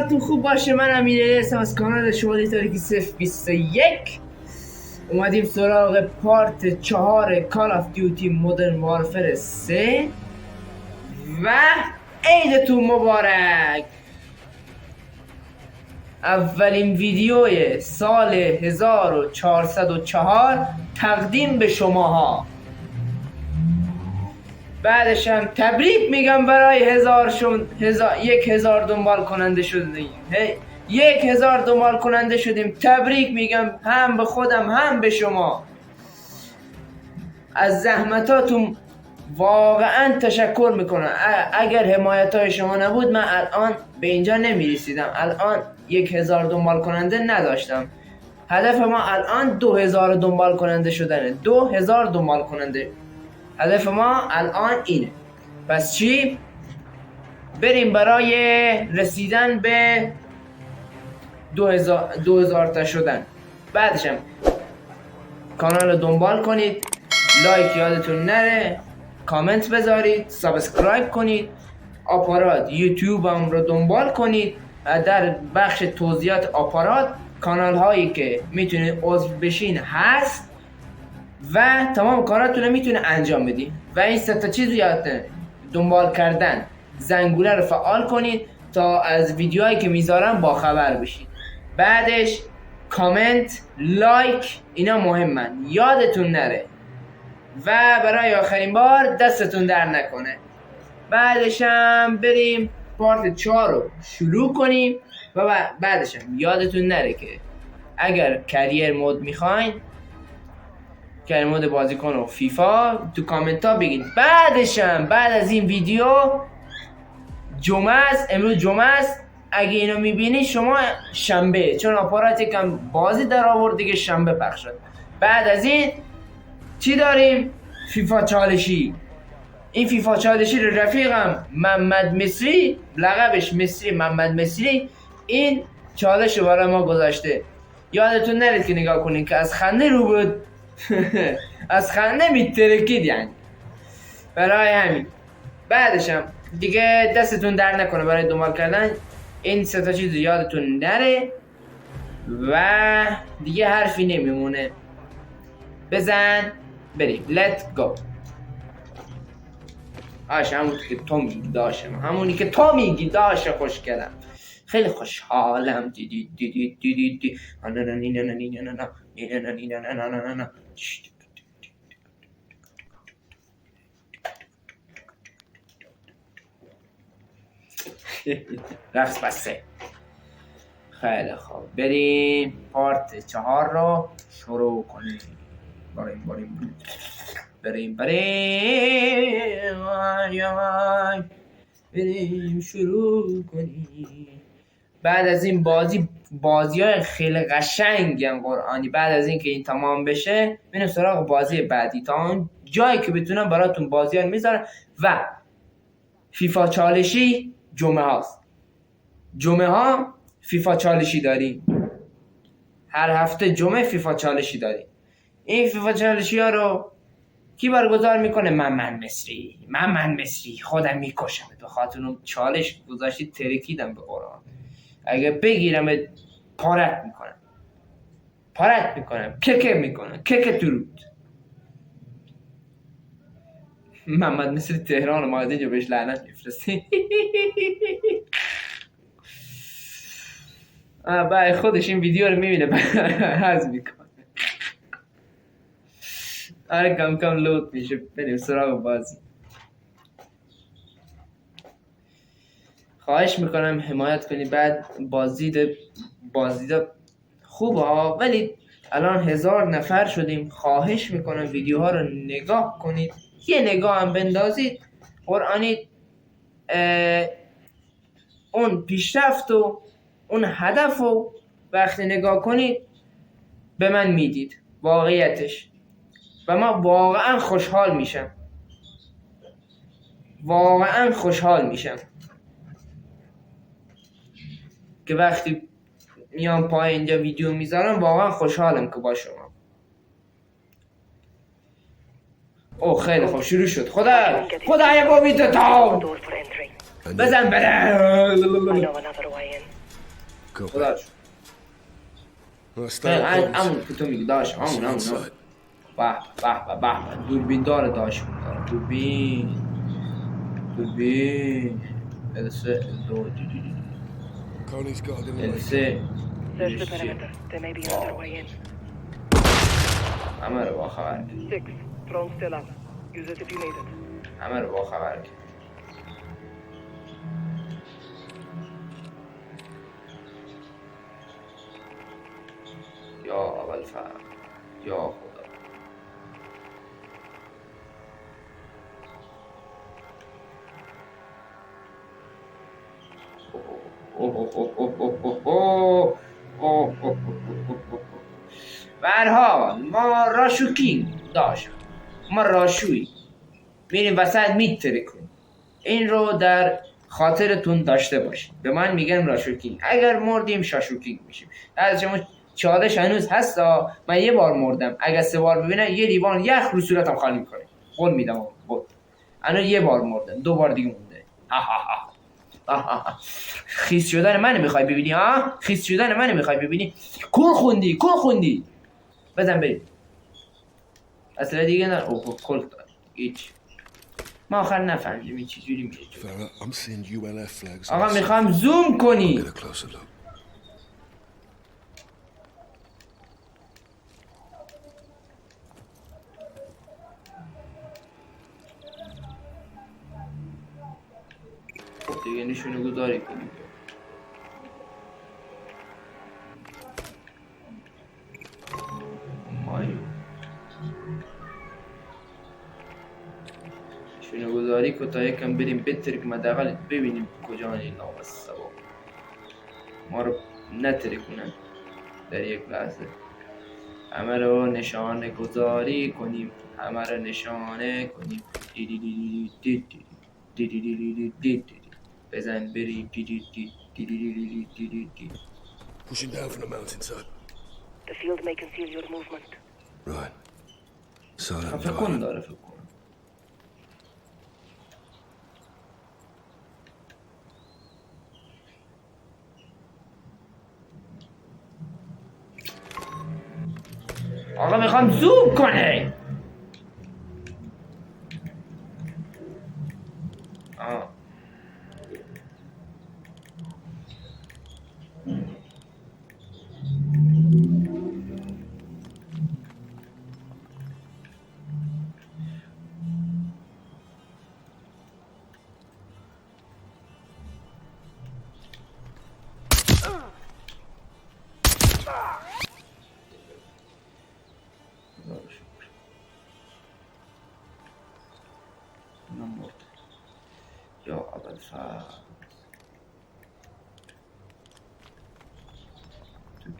حالتون خوب باشه. من امیرعلی هستم از کانال شمالی تاریکی 021. اومدیم سراغ پارت 4 کال آف دیوتی مدرن وارفر 3 و عیدتون مبارک. اولین ویدیوی سال 1404 تقدیم به شماها. بعدش هم تبریک میگم برای 1000 دنبال کننده شدیم. 1000 دنبال کننده شدیم. تبریک میگم هم به خودم هم به شما. از زحمتاتون واقعا تشکر میکنم. اگر حمایت های شما نبود من الان به اینجا نمیرسیدم. الان 1000 دنبال کننده نداشتم. هدف ما الان 2000 دنبال کننده شدنه. 2000 دنبال کننده هدف ما الان اینه. پس چی؟ بریم برای رسیدن به 2000 تا شدن. بعدش هم کانال رو دنبال کنید، لایک یادتون نره، کامنت بذارید، سابسکرایب کنید، آپارات یوتیوب هم رو دنبال کنید و در بخش توضیحات آپارات کانال هایی که میتونید عضو بشین هست و تمام کاراتون رو میتونه انجام بدید. و این 3 تا چیز یادتونه: دنبال کردن، زنگوله رو فعال کنید تا از ویدیوهایی که میذارم با خبر بشید. بعدش کامنت، لایک، اینا مهمن، یادتون نره. و برای آخرین بار دستتون در نکنه. بعدش هم بریم پارت 4 رو شروع کنیم و بعدش هم یادتون نره که اگر کریر مود میخواین، کریر مود بازیکن و فیفا، تو کامنت ها بگید. بعدش هم بعد از این ویدیو جمعه است، امروز جمعه است، اگه اینو میبینی شما شنبه، چون آپارات یکم بازی در آورد دیگه شنبه پخش شد. بعد از این چی داریم؟ فیفا چالشی. این فیفا چالشی رو رفیقم محمد مصری، لقبش مصری، محمد مصری، این چالش رو برای ما گذاشته. یادتون نرید که نگاه کنین که از خنده رو بود. از خنده میترکید یعنی. برای همین بعدش هم دیگه دستتون در نکنه برای دنبال کردن این 3 تا چیز یادتون نره و دیگه حرفی نمیمونه. بزن بریم. Let's go. همونی که تو میگی داشتم، همونی که تو میگی داشت. خوش کردم، خیلی خوشحالم. دیدی رقص بسته. خیلی خوب، بریم پارت 4 رو شروع کنیم. بریم شروع کنیم. بعد از این بازی های خیلی قشنگن قرآنی. بعد از این که این تمام بشه بریم سراغ بازی بعدی. تا اون جایی که بتونم براتون بازی ها میذارم. و فیفا چالشی جمعه هاست. جمعه ها فیفا چالشی داریم. هر هفته جمعه فیفا چالشی داریم. این فیفا چالشی ها رو کی برگزار میکنه؟ محمد مصری. خودم میکشم به خاطر اون چالش گذاشتی. ترکیدم به قرآن. اگه بگیرم پارت میکنم. کک درود. محمد مصری تهران ما از اینجا بهش لعنت میفرستی. بعد خودش این ویدیو رو میبینه حذف میکنه. آره کم کم لود میشه. بریم سراغ بازی. خواهش میکنم حمایت کنید. بعد بازی ده خوبه ها، ولی الان 1000 نفر شدیم. خواهش میکنم ویدیوها رو نگاه کنید. یه نگاه هم بندازید قرآنی. اون پیشرفت و اون هدف و وقتی نگاه کنید به من میدید واقعیتش. و من واقعا خوشحال میشم که وقتی میام پای اینجا ویدیو میذارم واقعا خوشحالم که با شما. اوه خیلی خوب شروع شد. خدا یه بابیت تا بزن بره. خدا شد. همون که تو میگی داشت همون به دوربین داره داشت دوربین السه Search the perimeter. They may be on their way in. همه رو با خبر کرد 6. Drone still up. Use it if you need it. همه رو با خبر کرد یا اول فرق یا خدا برها ما راشوکینگ داشت ما راشوی میریم وسط میترکیم این رو در خاطرتون داشته باشید به من میگن راشوکینگ اگر مردیم شاشوکینگ میشیم از شما چادش هنوز هستا من یه بار مردم اگر 3 بار ببینم یه لیوان یخ رو صورتم خالی میکنه قول میدم بود انا یه بار مردم 2 بار دیگه مونده خیس شدن منو میخوای ببینی ها خیس شدن منو میخوای ببینی کون خوندی بزن بریم اصلا دیگه نه اوه کل دار هیچ ما آخر نفهمیدیم این چجوری میشه آقا میخوام زوم کنی دیگه نشونه گذاری کنیم نشونه گذاری که تا یکم بریم بترک مدقل ببینیم کجا این نامسته با ما رو نترکونن در یک لحظه همه رو نشانه گذاری کنیم همه رو نشانه کنیم بزن بریم Pushing down from the mountainside. The field may conceal your movement. Right. Silent فکر کن داره فکر کن آقا میخوام زوم کنه یا اول فرد تو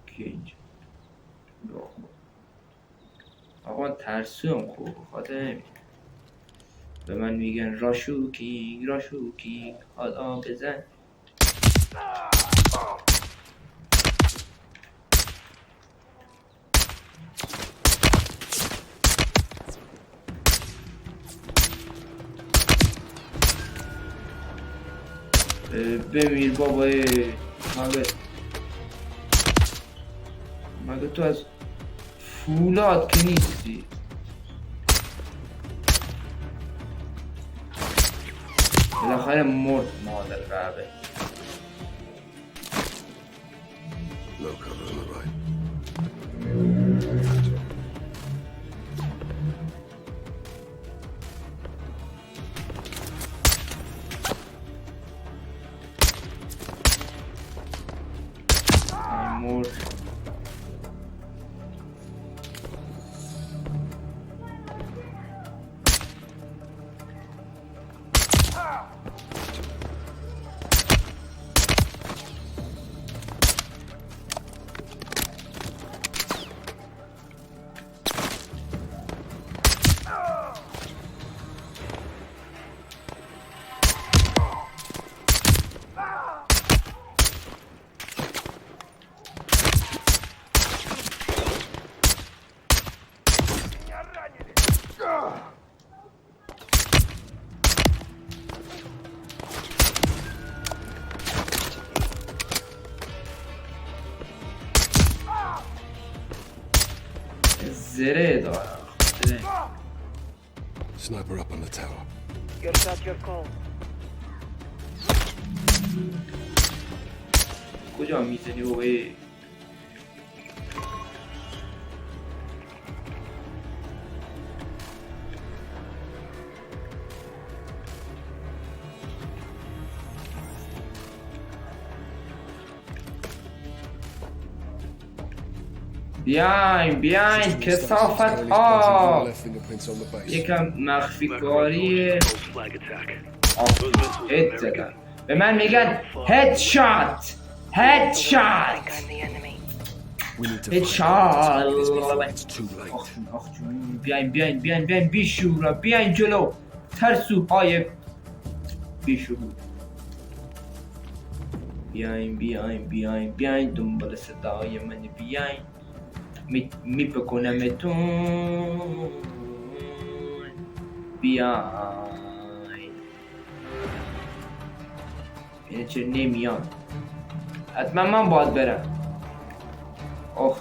کی اینجا آقا ترسویم خوب خاطر نمید به من میگن راشوکینگ حالا بزن بمیر بابای مگه تو از فولاد که نیستی بالاخره مرد مادر قهبه low cover on the right. مرد زره دارم زره. Sniper up on the tower. Your shot, your call. کجا میزنی بابایی؟ بیاین کثافت ها. Left fingerprints on the base. یکم مخفی کاری. Flag attack. هد زدن به من میگن هد شات هد شات I'm the enemy. We need to هد find this before شات. it's too late. آخ جون بیاین بیشورا بیاین جلو ترسوهای بیشور. بیاین دنبال صدای من بیاین میپکنمتون بیاین. اینه چرا نمیان؟ حتما من باید برم. اوه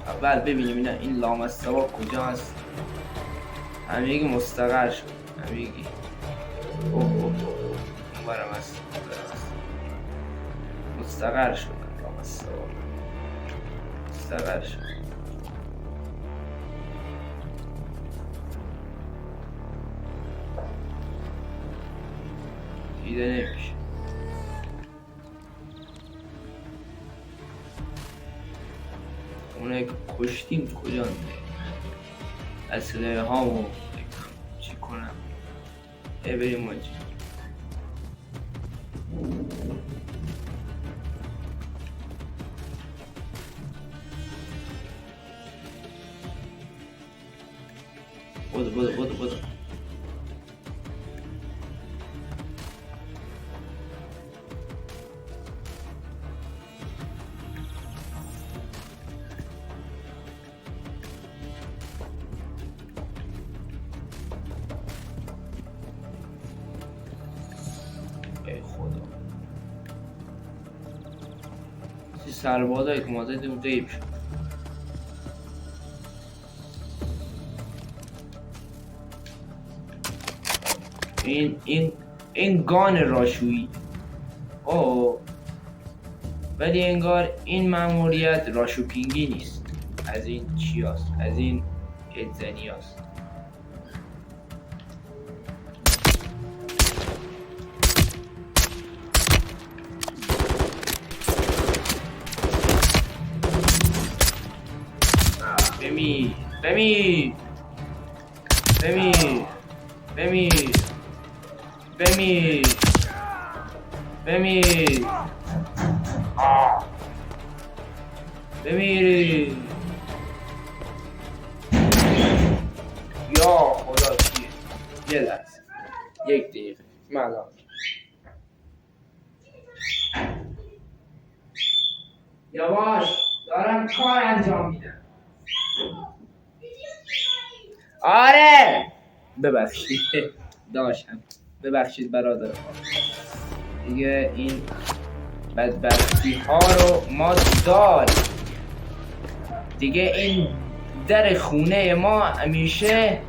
اول ببینیم این لامصبا کجا هست. همگی مستقر شد همگی. اون برم هست مستقر شد لامصبا مستقر شد. دیده نمیشه. اونایی که کشتیم کجا اسلحه هامو چی کنم. بریم اونجا. بدو ای خدا سربازایی که ما زدیم غیب شد. این گان راشویی. ولی انگار این مأموریت راشوکینگی نیست. از این چی هست؟ از این هدزنی هست. بمیری. یا خدا چیه؟ یه لحظه یک دقیقه ملان. یواش دارم کار انجام میدم. آره ببخشید داشتم. ببخشید برادر. دیگه این بدبختی ها رو ما داریم. دیگه این در خونه ما همیشه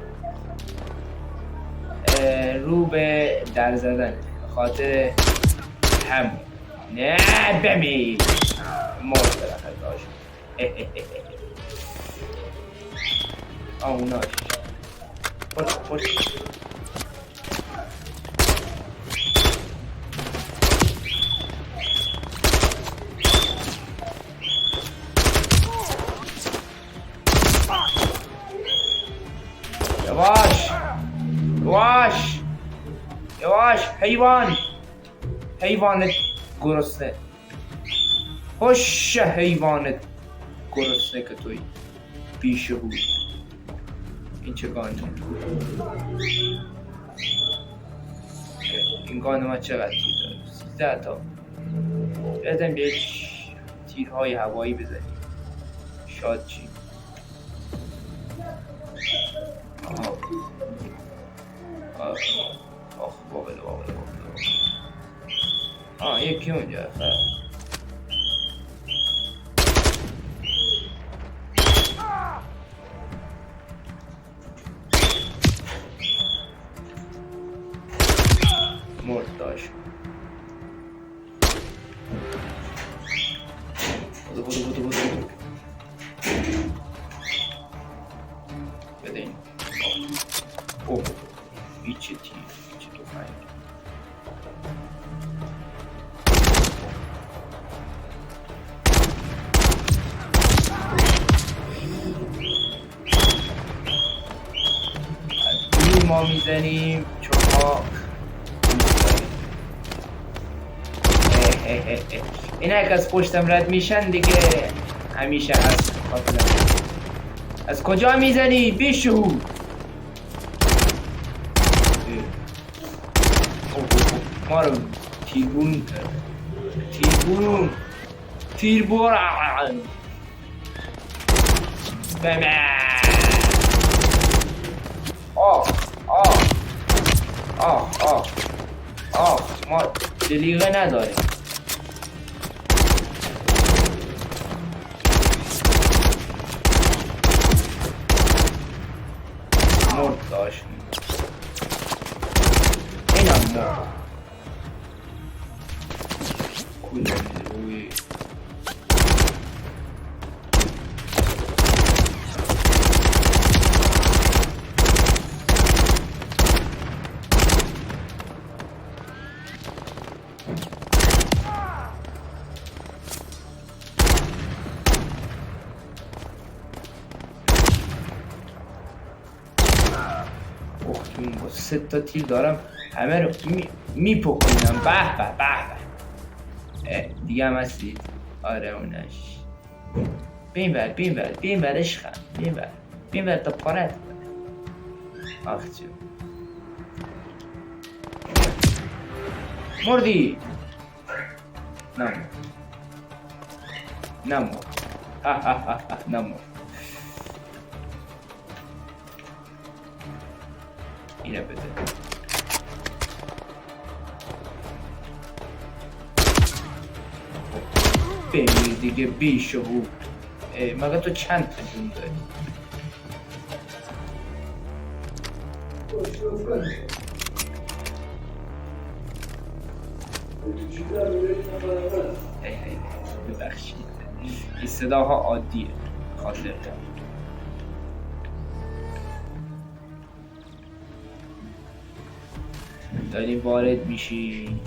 رو به در زدن. خاطر هم نه بمیر مرد برخد داشت. اوناش پشت یواش حیوانت گرسنه. خوش حیوانت گرسنه که توی بیشه بود. این چه گانه؟ این گانه ما چقدر تیر داره؟ 13 تا. بیادم به تیرهای هوایی بزنیم. شاد چی؟ آه بابله یکی اونجا مرد داشت بودو بده این اوه هیچی تو فاین ما میزنیم چون ما اینا که از پشتم رد میشن دیگه همیشه هست. از کجا میزنی بیشهود؟ ما رو تیربون کرد تیربون ما دلیغه نداریم. مرد داشت اینم مرد روی با 3 تا تیر دارم همه رو میپکنم. به دیگه هم هستید. آره اونش بین بر عشقم بین بر تا پارت آخ جو مردی نمو نمو اینه بده بمیر دیگه بیشهود. مگه تو چند تا جون داری؟ ببخشید این صداها عادیه خاطر داریم وارد میشی.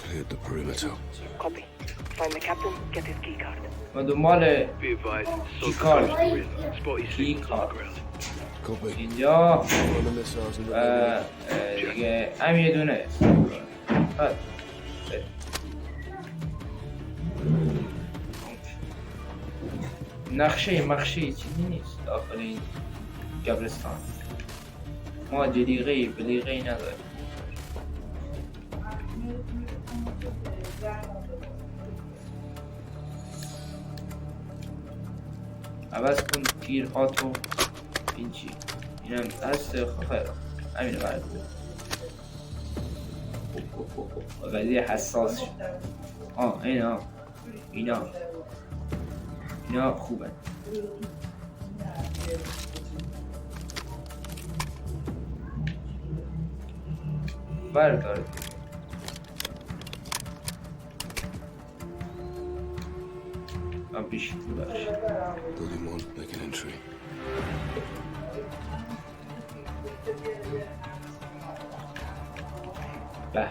Cleared the perimeter. Copy. Find the captain, get his key card. ما دنبال Be advised, کی soldiers کارت on the grid. Spotty کی signals on کارت the ground. Copy. اینجا On the missiles and the دیگه هم یه دونه نقشه مخشه چیزی نیست داخل این قبرستان. ما جلیقه بلیقه نداریم. عوض کن تیرهاتو. این چی؟ اینم دست خیلی همینه برد قضیه حساس شد. اینا خوبه. بردار پیش ببخش. Building 1, make an entry. به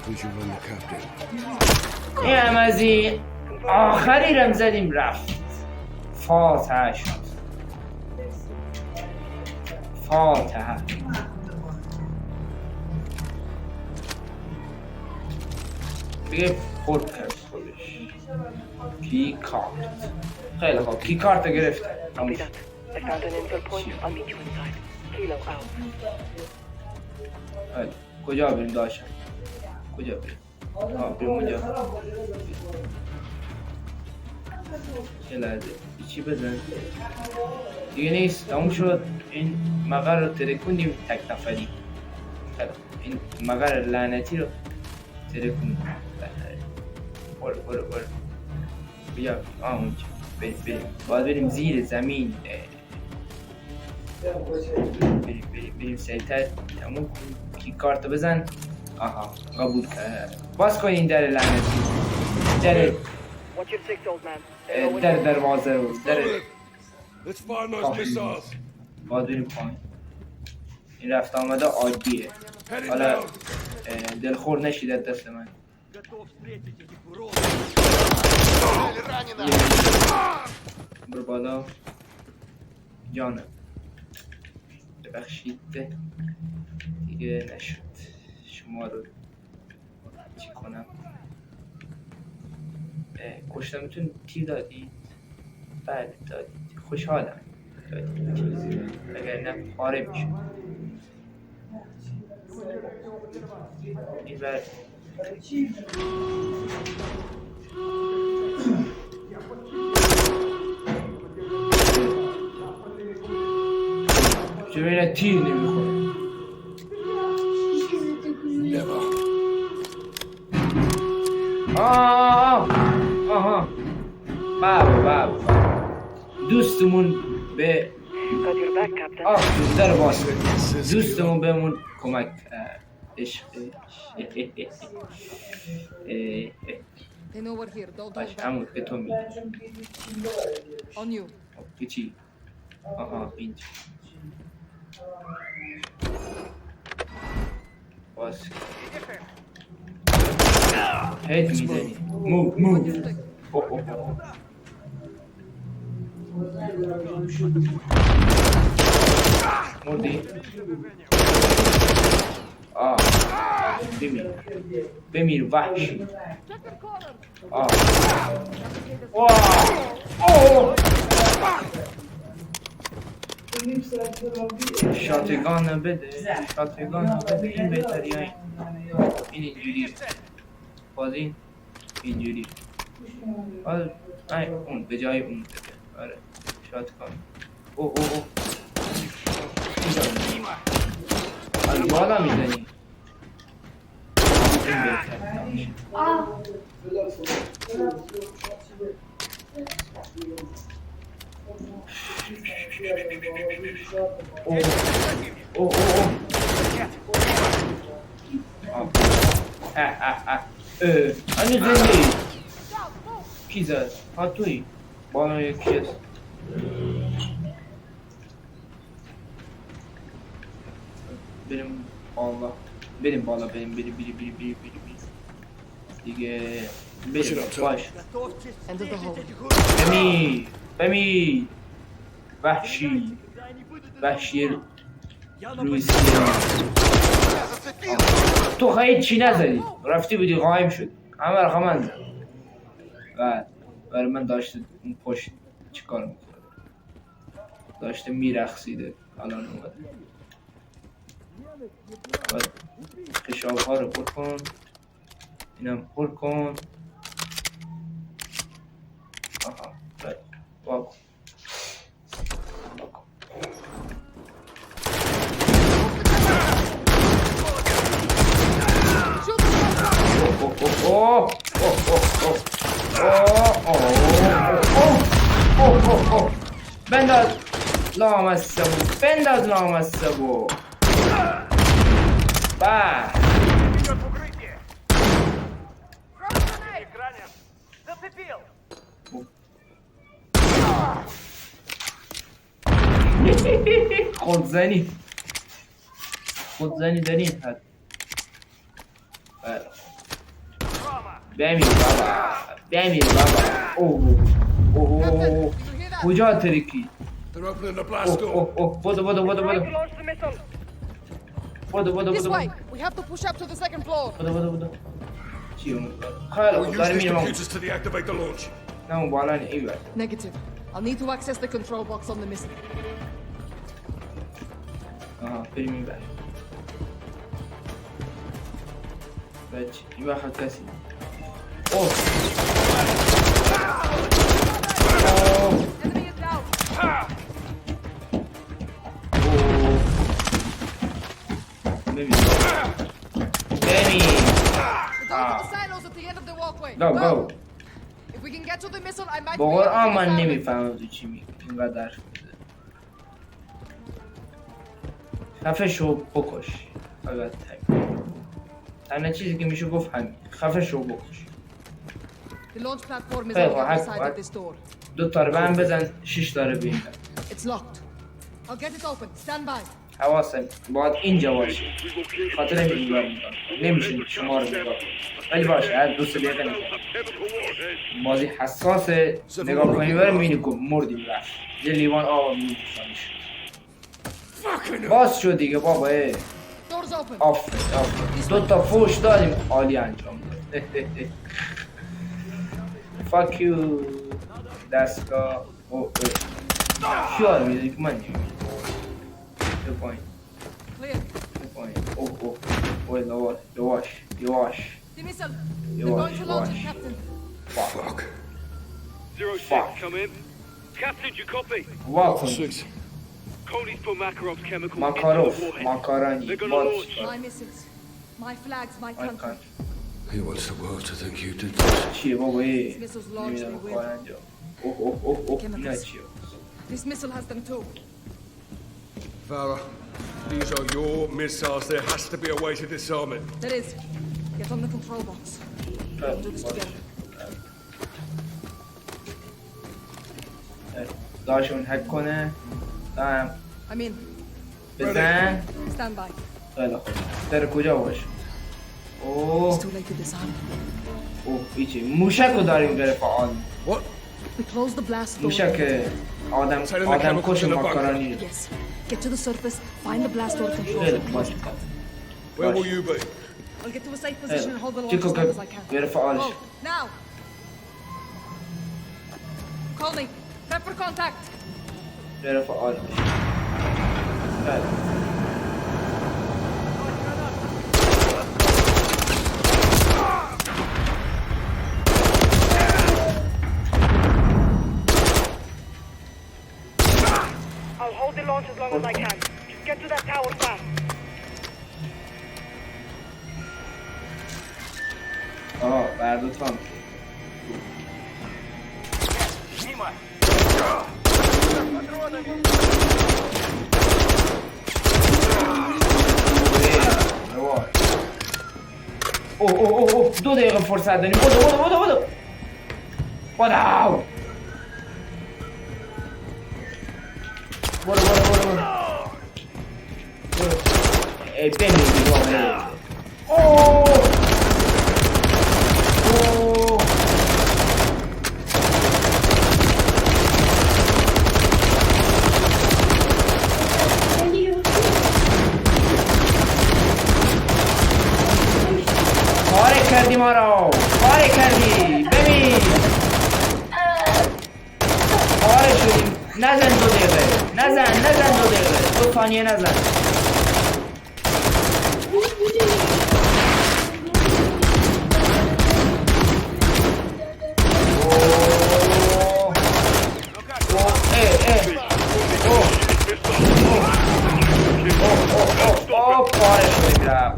Visual on the captain. این هم از این آخری رم زدیم رفت. فاتحه شد. فاتحه. دیگه پورت کرد خودش. کی کارت. خیلی خوب کی کارت گرفت. Copy that. I found an intel point. I'll meet you inside. Kilo out. آره. کجا بریم داشتم؟ کجا بریم؟ بریم اونجا. یه لحظه چی بزن؟ دیگه نیست، تموم شد. این مقر رو ترکوندیم تک نفری. این مقر لعنتی رو ترکوندیم. برو بیا اونجا بریم. باید بریم زیر زمین. بریم سریعتر تموم کنیم. کی کارتو بزن. آها قبول کرد. باز کن این در لعنتی. در Watch your six, old man. در دروازه رو در Let's find those missiles. باید بریم پایین. این رفت آمده عادیه. Heading حالا down. دلخور نشید از دست من. برو بالا جانم. ببخشید دیگه نشد شما رو چی کنم. کشتمتون تیر دادید؟ بله دادید. خوشحالم دادید. اگر نه پاره میشد. این بر چه بینه تیر نمیخوره. Never. آها بابا دوستمون به Got your back, Captain. در باز دوستمون بهمون کمک عشق They know we're here. Don't باش hold back. همون که تو میگی. On you. چی؟ آها اینجا باز هید میزنی. موو مردی؟ بمیر وحشی. شاتگان بده این بهتری های این اینجوری باز اینجوری باز اون به جای اون بده. آره شاتگان اوه از بالا میزنی. این بهتری هنوز زنده کی زد؟ ها توی بالا یکی هست. بریم بالا بریم دیگه بریم باش. End of the hole. بمیر وحشی روسیه. تو خیلی چی نزدی؟ رفتی بودی قایم شد. همه رقم من زد و برای من داشته اون پشت چی کار میکنه. داشته میرخصیده. الان اومده باید خشاب ها رو پر کن. اینم پر کن. آها باید واکن. بنداز لامصبو با خودزنی داریم حد. بمیر بابا اوه کجا ترکی؟ They're opening the blast door. بدو Trying to launch the missile. This way. We have to push up to the second floor. بدو چی اون؟ خیلی We'll خوب use داری these میرم. computers to deactivate the launch. نه اون بالا نه این بر. Negative. I'll need to access the control box on the missile. آها بریم این بر. بچه این وقت کسی اوه Enemy is down. ببین The door to the silos at the end of the walkway. Go, go. If we can get to the missile, I might با be able to قرآن من disarm it. نمیفهمم تو چی میگی اینقدر خفه شو بکش فقط تنها چیزی که میشه گفت همین خفه شو بکش The launch platform is Hey, on the other what? side of this door. دو تا رو به هم بزن 6 تا رو بین It's locked. I'll get it open. Stand by. حواسم باید اینجا باشه خاطر همین نگاه میکنم نمیشه شما رو نگاه ولی باشه هر 2 دقیقه نگاه بازی حساسه نگاه کنی بره میبینی که مردیم رفت یه لیوان آب میبینیش باز شد دیگه بابا Doors open. آفرین 2 تا فوش دادیم عالی انجام داد fuck you دستگاه کیار میدونی که من نمیدونی به پایین Clear. به پایین اوه یواش The missile. You They're watch, going to you launch watch. it, Captain. Fuck. 06, come in. Captain, you copy? واکن 6. Cody's put Makarov's chemical ماکاروف into the warhead. ماکارانی They're gonna باز launch. My missiles. My flags, my country. He wants the world to think you did this. چیه بابا These missiles launch نمیدونم me کار with. انجام اوه اینا چیه This missile has them too. Farah, these are your missiles. There has to be a way to disarm it. There is. Get on the control box. We'll do this together. داشون هک کنه دارم I'm in. بزن Stand by. خیلی خوب در کجا باش اوه It's too late to disarm. اوه ایچی موشک رو داریم بره فعال What? We close the blast door. موشک آدم کش ماکارانی Yes. Get to the surface. Find the blast door control. خیلی باش Where will you be? I'll get to a safe position and hold the launch چیکو as که long as I can. بره فعالش Go. Now. Call me. Prep for contact. بره فعال بشه خیلی I'll hold the launch as long as I can. Just get to that tower fast. آها بردوتان اوه 2 دقیقه فرصت داریم بدو ای بمیری بابا اوه پاره کردی ما رو پاره کردی ببین پاره شدیم نزن 2 دقیقه نزن 2 دقیقه 2 ثانیه نزن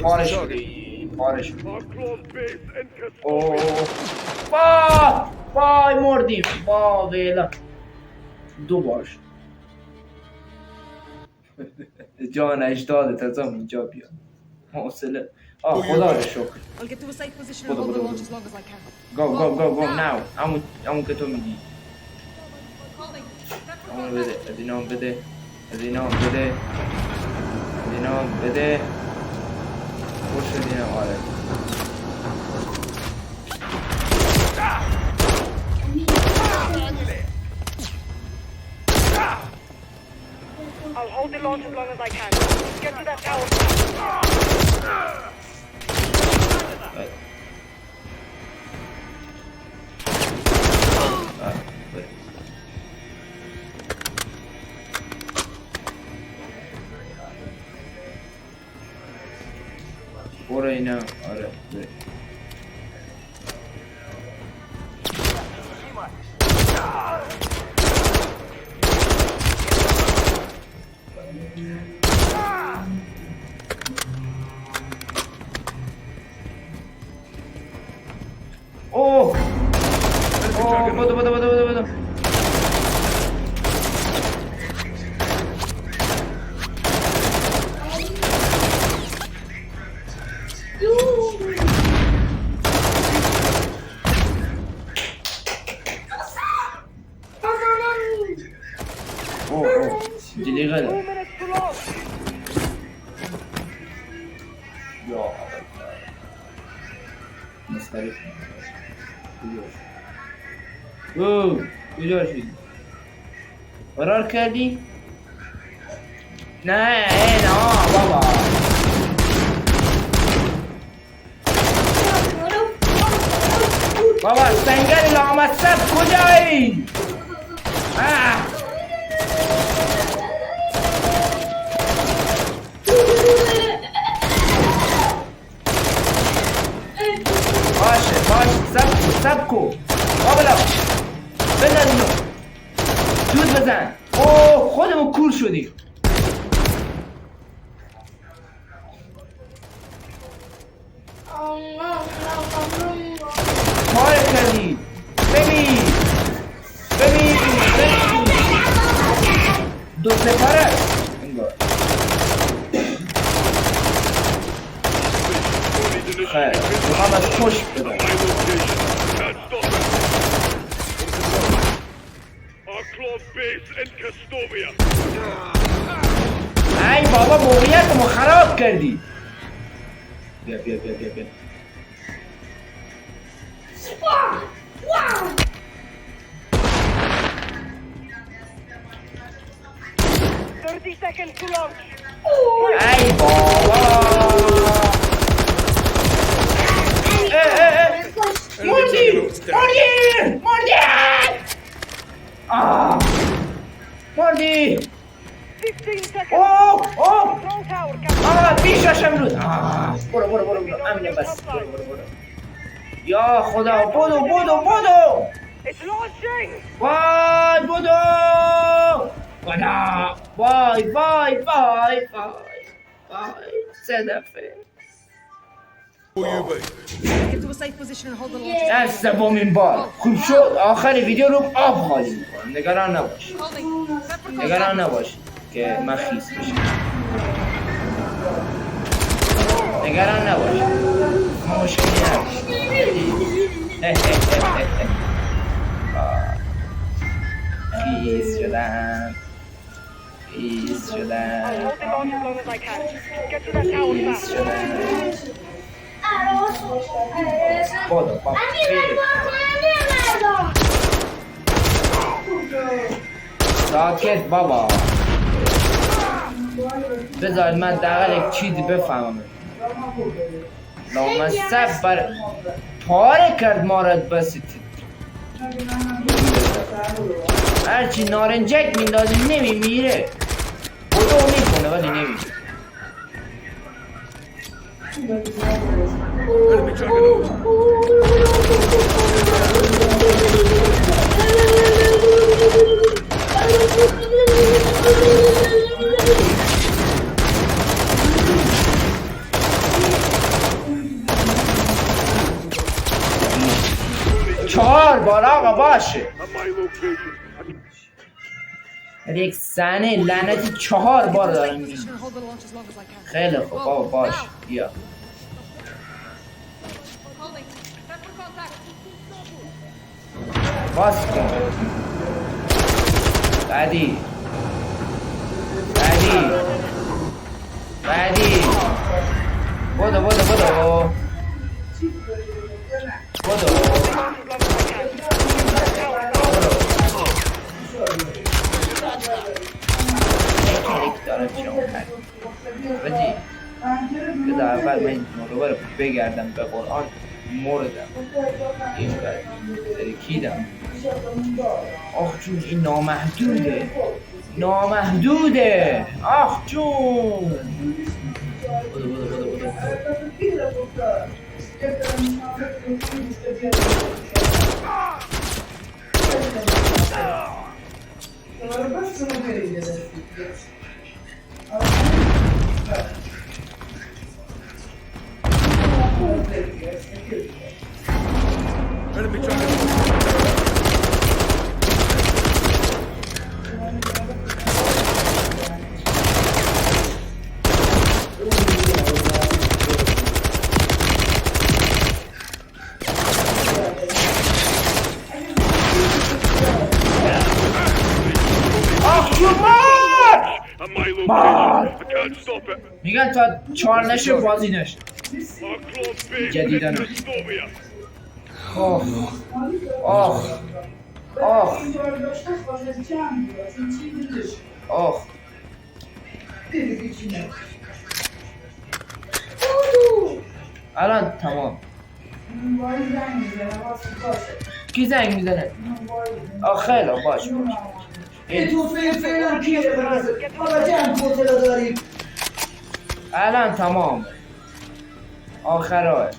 پاره شدیم اوه وای مردیم با ویلا 2 بار شد جان اجدادت از اینجا بیا حوصله خدا رو شکر I'll get to a safe position and hold the launch as long as I can. go now همون که تو میگی Call me. Prep for همون بده contact. از اینا بده خوش شدیم آره I'll hold the launch as long as I can. Just get to that tower fast. برو اینا آره برو. اوه اوه بدو بدو بدو بدو بدو اوه اوه جلی غدا 2 minutes to launch. یا مستریف اوه کجا شدی؟ فرار کردی؟ نه بابا بابا سنگر لامصب کجایی؟ باشه سب کو بابلا بزن اینو دوز بزن اوه خودمون کور شدیم پاره کردی ببین دو سپاره انگار خیر میخوام از پشت بدم Can't stop it. Our club base in Castovia. ای بابا موقعیتمو خراب کردی بیا 30 seconds to launch. ای بابا مردی 15 seconds. اوه Control tower captured. بیشاشم رود برو امینه بس برو یا خدا بدو It's launching. وای بدو خدا وای سه دفعه Will you be? Get to a safe position and hold the launch. از سومین بار خوب شد آخر ویدیو رو آب خالی میکنم نگران نباش Holding. Prep for نگران contact. نباش که من خیس بشم نگران نباش مشکلی نداشت خیس شدم I'll hold the launch as long as I can. Get to that tower خیس fast. شدم بادو بابا ساکت بابا بذار من دقیقا یک چیزی بفهمم لامصب بر پاره کرد مارد بسید هرچی نارنجک میندازی نمیمیره خودو میکنه ولی نمیره Enemy juggernaut. چهار بار آقا باشه At my location. یک سنه لعنتی 4 بار دارم Safe میگم position and hold the launch as long as I can. خیلی خوب بابا باش بیا Holding. Prep for contact. باز کن بعدی بدو دارم شما بدی بذار اول من این رو بگردم به قرآن مردم این ترکیدم آخ جون این نامحدوده آخ جون بدو Enemy tracking. At my location. I can't stop it. میگن تا 4 نشه بازی نشه. Our claw's big. جدیدن. Dystopia. آه آه آه آه الان تمام. کی زنگ میزنه؟ آه خیلی باش الان تمام. آخرای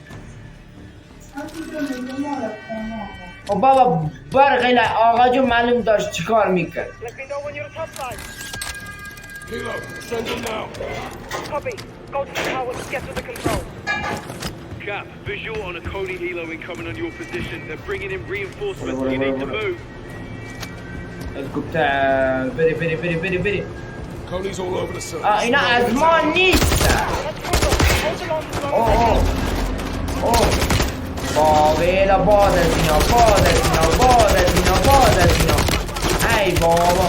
خب بابا برقیل آقا جو معلوم داشت چیکار میکرد. Let me know when you're topside. Kilo, send him now. Copy. Go to the towers. Get to the control. Cap, visual on a Coney helo incoming on your position. They're bringing in reinforcements. You need to move. هلیکوپتر بری Coney's all over the surface. اینا از ما نیست. Hold the launch as long as I اوه can. اوه باویلا باد از اینا ای بابا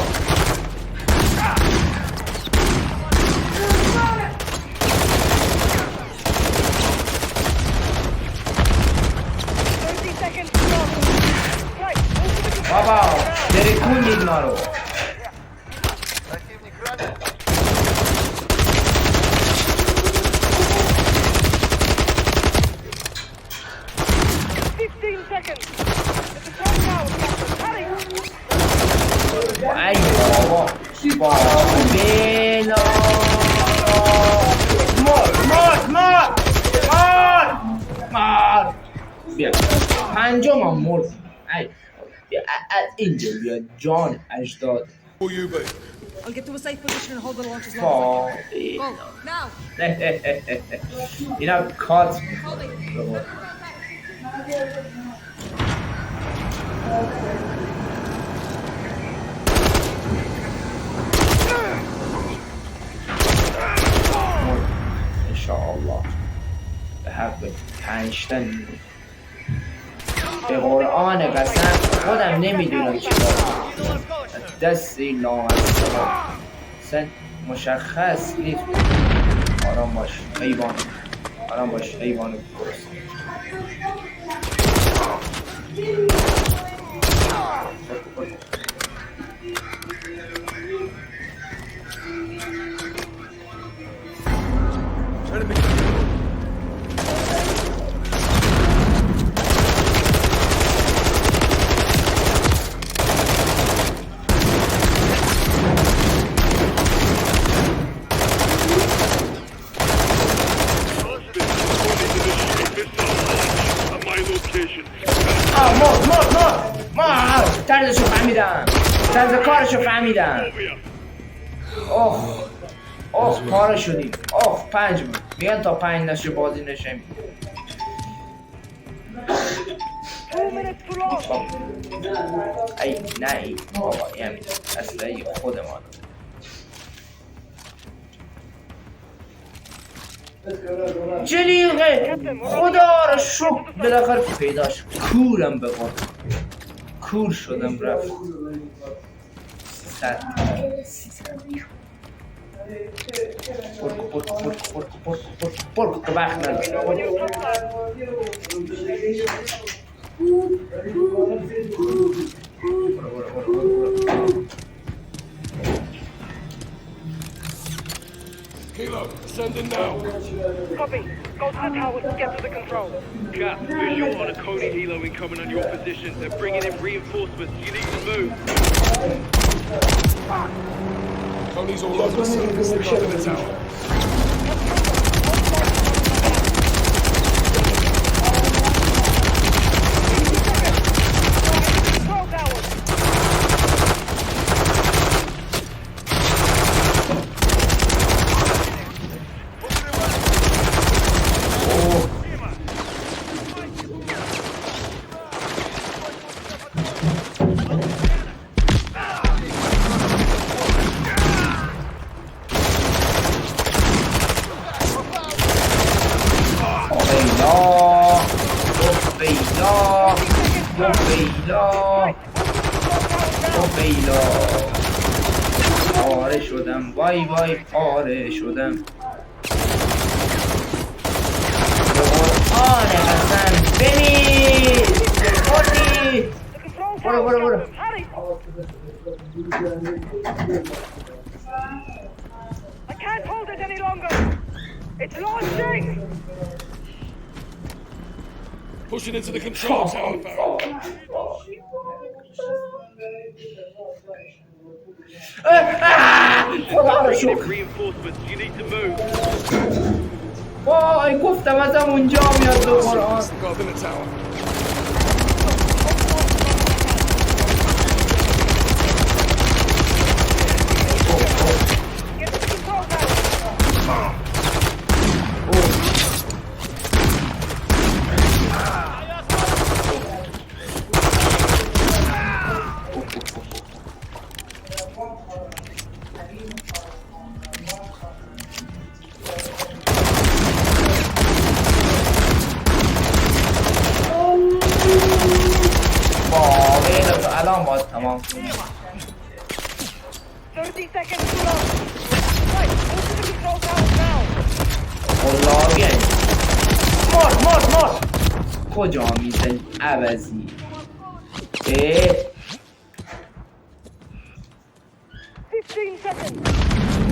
بابا ترکونید ما رو. ای بابا باویلا مار بیا پنجم هم مرد. ای بیا از اینجا بیا جان اجداد. Who you be? I'll get to a safe position and hold the launch as long as I باویلا can. Go, now! اینا کات Hold it. انشاءالله به حق 5 تا به قرآن قسم خودم نمیدونم چی دارم دست این لامصب اصلا مشخص نیست. آرام باش حیوان آرام باش حیوان درست. Enemy tracking. At my location. مار طرزشو فهمیدم. طرز کارشو فهمیدم. اوه پاره شدیم. 5 بود. میگن تا 5 نشه بازی نشه. 2 minutes to launch. ای نه بابا یعنی اصلا خودمان. جلیقه خدا رو شکر بالاخره پیداش. کورم به قرآن کور شدم رفت. برکو که وقت ندارم. Kilo, send him now. Copy. Go to the towers. Get to the control. Cap, visual on a Coney helo incoming on your position. They're bringing in reinforcements. You need to move. Coney's all over the surface. They're in the tower. توفیلا توفیلا پاره شدم وای وای پاره شدم قرآن قسم بمیر خوردی برو برو برو I can't hold it any longer. It's launching. Pushing into the control tower, Farah. خدا رو Bringing in شکر reinforcements. You need to move. وای گفتم ازم اونجا میاد دو قرآن Guard in the tower. Get to the control tower. باقی الان باز تمام 30 seconds to go. Right, move to the control tower now. والله بیایی مرد کجا میزنی عوضی اه 15 seconds.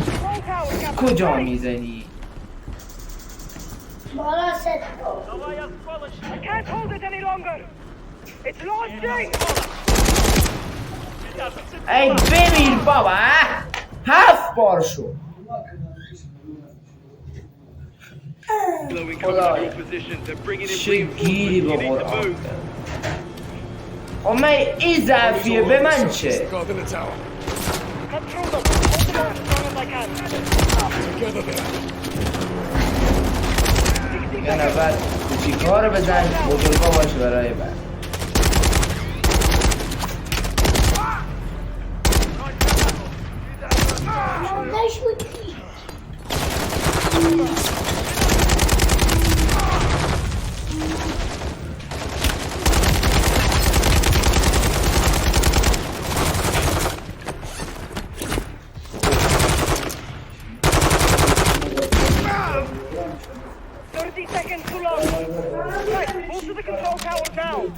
Control tower, Captain. کجا Hurry. میزنی I can't hold it any longer. It's launching. ای بمیر بابا 7 بار شد Hilo incoming on your position. They're bringing in چه گیری reinforcements. با You need to قرآن move. خب من این ضعفیه به من چه Guard in the tower. Cut through them. Hold them on as long as I can. Together then. 60 یه seconds. نفر کوچیک‌ها رو بزن بزرگا باشه برای بعد Seconds too long. Right, move to the control tower now.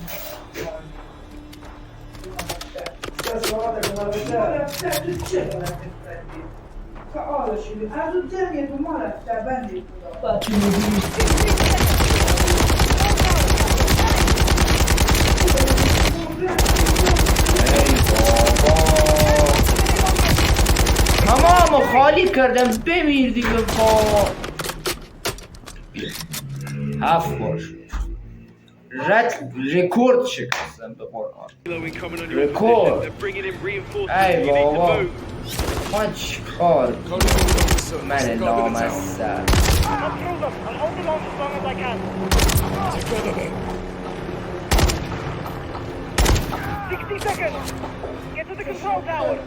ای بابا تمامو خالی کردم بمیر دیگه با 7 بار شد رکورد شکستم به قرآن Hilo incoming on your Record. position. They're bringing in reinforcements. ای You need to بابا move. من چیکار Cody Hilo, من Guard in the tower. لامصب Cut through them. I'll hold them on as long as I can. Together then. 60 seconds. Get to the control tower.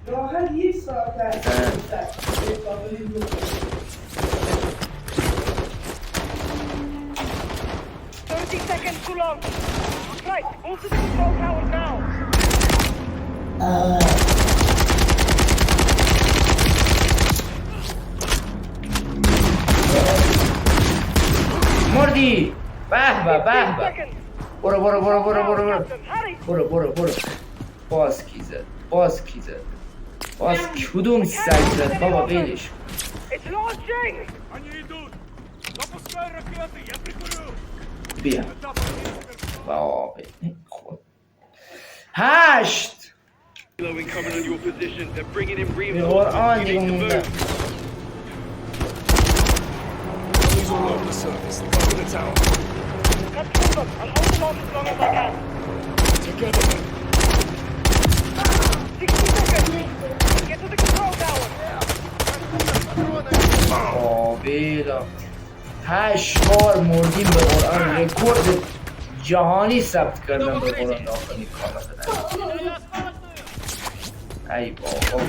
راحت یک ساعت است. 30 seconds too long. Right, move to the control tower now. مردی به به به 15 به seconds. برو برو برو برو برو برو Captain, hurry. برو باز کی زد باز کدوم سگ زد بابا ولش It's launching. بیا بابا خود 8 Hilo incoming on your position. They're bringing in به قرآن reinforcements. You دیگه need to مونده move. He's all over the surface. Guard in the tower. Cut through them. I'll hold them on as long as I can. Together then. 60 seconds. Get to the control tower. قابل 8 بار مردیم به قرآن. رکورد جهانی ثبت کردم به قرآن داخلی کانال. ای بابا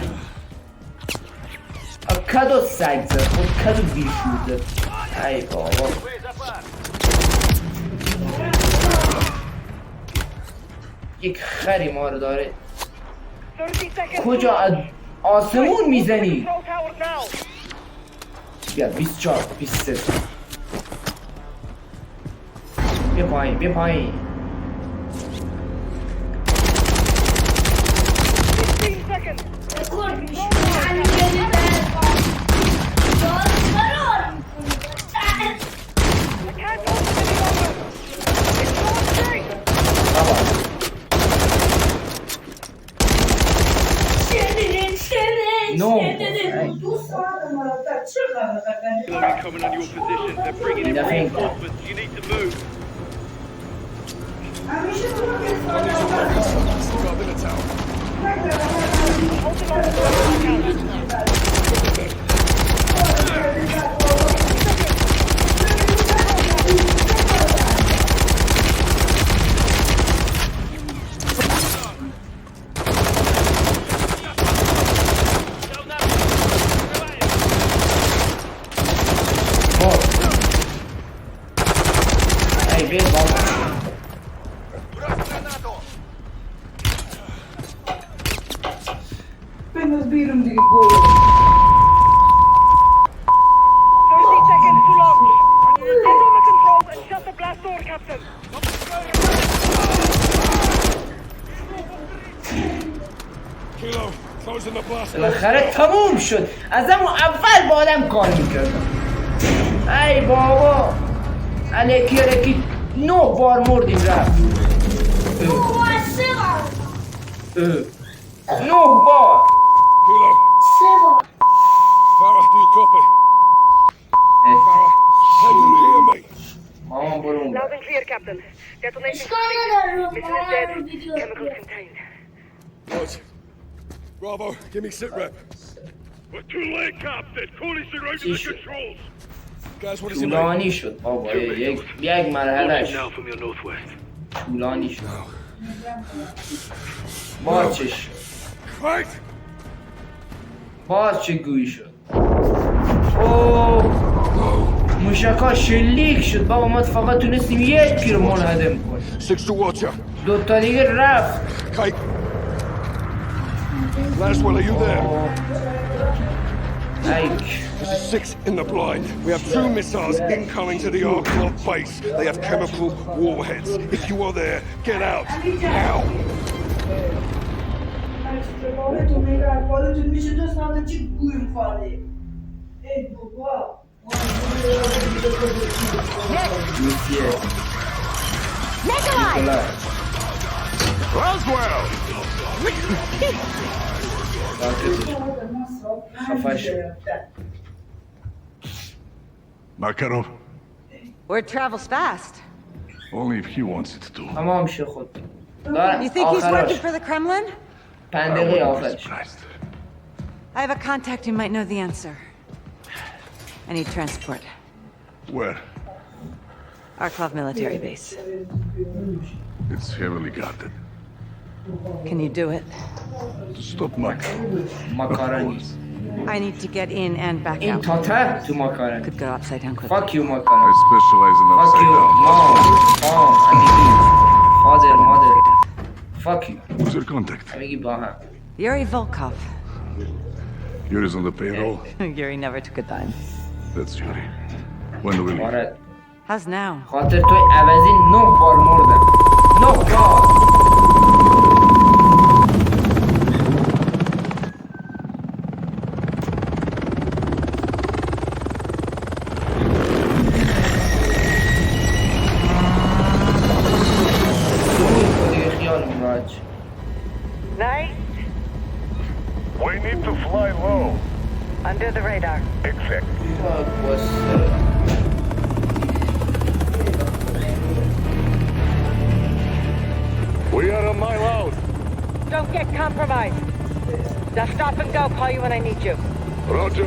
کدو سگ زد خود کدو بیشود زد. ای بابا یک خری ما رو داره. 30 seconds. کجا آسمون میزنی؟ Control towers now. بیا 24 23 بیا پایین بیا پایین. 15 seconds. I can't hold it any longer. It's so straight. نو Helo incoming on your position. They're bringing in Nothing. reinforcements. You need to move. Up in the tower. Hold the long as long as you can. ای بیا بابا Apenas viram de gol. 30 seconds to launch. Get on the controls and shut the blast door, Captain. Kilo, closing the blast. بالاخره تموم شد. از همون اول با آدم کار میکردم. ای بابا الکی الکی 9 بار مردیم رفت. 9 بار. Kilo. Farah, do you copy? Farah, can you hear me? مامان برو اون Loud and clear, Captain. Detonation complete. Mission is dead. Chemicals contained. Right. Bravo, give me sit rep. We're too late, Captain. Call is right to the controls. Guys, what is your name? طولانی شد بابا. یک مرحلهش Now from your northwest. طولانی شد. باز Right. باز چه گویی شد. اوه موشکا شلیک شد بابا. ما فقط تونستیم یکی رو منهدم کنیم. 6 to Watcher. دوتا دیگه رفت. Kate. Laswell, are you there? ایک This is 6 in the blind. We have 2 missiles incoming to the Arclot base. They have chemical warheads. If you are there, get out. Now. Tu mega agora tu me chama nada de gol, falei. Ei, bobo. روسیه نیکولای Laswell! خفه شد. Makarov, Word travels fast. only if he wants it to. تمام شد خود. دارم You think he's working آخرش for the Kremlin? 5 I دقیقه wouldn't be آخرش. surprised. I have a contact who might know the answer. I need transport. Where? Arklov military base. It's heavily guarded. Can you do it? To stop Makarov. ماکارونی. I need to get in and back این out. تا ته تو ماکارونی. Could go upside down quickly. Fuck you I ماکارونی. specialize in Fuck upside you down. mom. Father mother. Fuck you. Who's your contact? همگی با هم. Yuri Volkov. Yuri's on the payroll. Yuri never took a dime. That's Yuri. When do we leave? آره How's now? خاطر توی عوضی 9 بار مردم. 9 بار. دیگه خیالم راحت شد. Nice. We need to fly low. Under the radar. Exact. Fuck was We are a mile out. Don't get compromised. Just stop and go. Call you when I need you. Roger.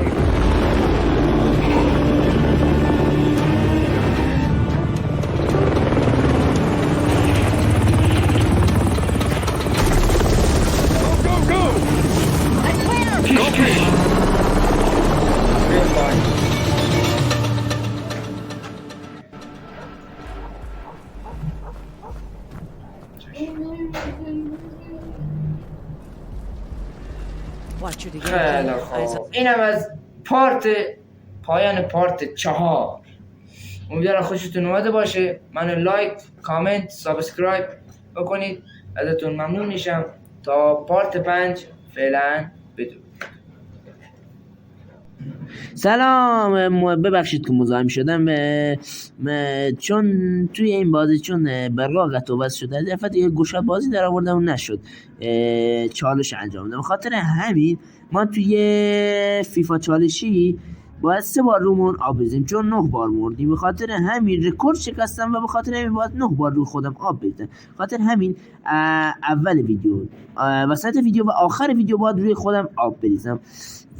Watch it again. خیلی Eyes خوب up. اینم از پایان پارت 4. امیدوارم خوشتون اومده باشه. منو لایک، کامنت، سابسکرایب بکنید، ازتون ممنون میشم. تا پارت 5 فعلا بدرود. سلام، ببخشید که مزاحم شدم. چون توی این بازی چون برقا قطع و وصل شده دفعه دیگه گوشه بازی در آوردم و نشد چالش انجام بدم. خاطر همین ما توی فیفا چالشی باید 3 بار رومون آب بریزیم چون 9 بار مردیم. به خاطر همین رکورد شکستم و به خاطر همین باید 9 بار روی خودم آب بریزم. خاطر همین اول ویدیو، وسط ویدیو و آخر ویدیو باید روی خودم آب بریزم.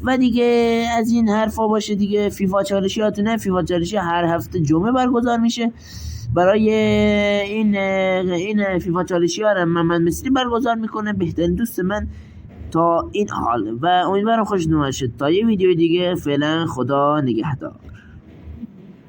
و دیگه از این حرفا باشه دیگه. فیفا چالشی هاتونه، فیفا چالشی هر هفته جمعه برگزار میشه. برای این فیفا چالشی ها رو محمد مصری برگزار میکنه، بهترین دوست من تا این حال. و امیدوارم خوشتون باشه. تا یه ویدیو دیگه، فعلا خدا نگهدار.